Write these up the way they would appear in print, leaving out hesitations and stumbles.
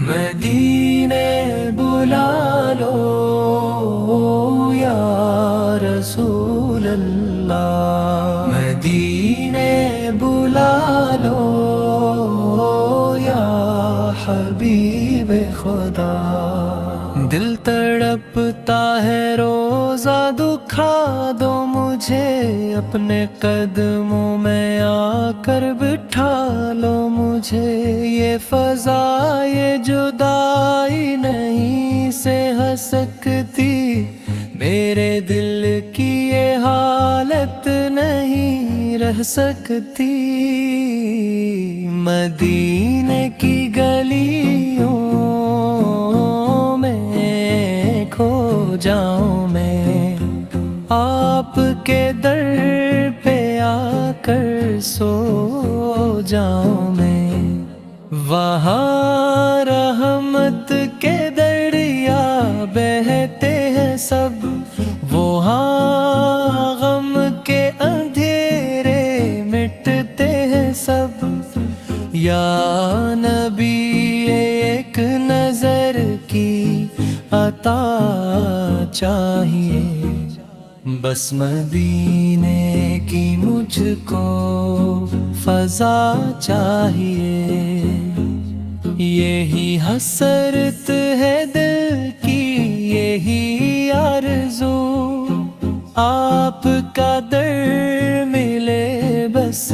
मदीने बुला लो या रसूल अल्लाह, मदीने बुला लो या हबीब खुदा। दिल तड़पता है रोजा, दुखा दो मुझे अपने कदमों में आकर बिठा लो मुझे। ये फजा ये जुदाई नहीं सह सकती, मेरे दिल की ये हालत नहीं रह सकती। मदीने की गलियों में खो जाऊं मैं, आपके दर पे आकर सो जाऊं मैं। वहाँ रहमत के दरिया बहते हैं सब, वहाँ गम के अंधेरे मिटते हैं सब। या नबी एक नजर की अता चाहिए, बस मदीने की मुझको फजा चाहिए। यही हसरत है दिल की, यही आरज़ू, आपका दर मिले बस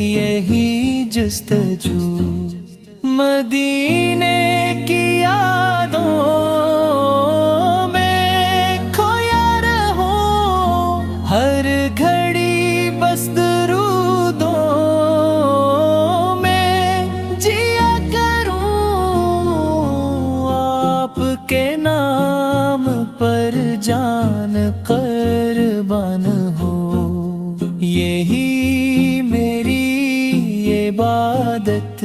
यही जस्तजू। मदीने की यादों में खोया रहूं, हर घड़ी बस दरूदों में जिया करूं। आपके नाम पर जान कुर्बान हो, यही मेरी इबादत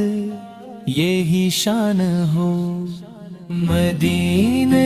यही शान हो। मदीने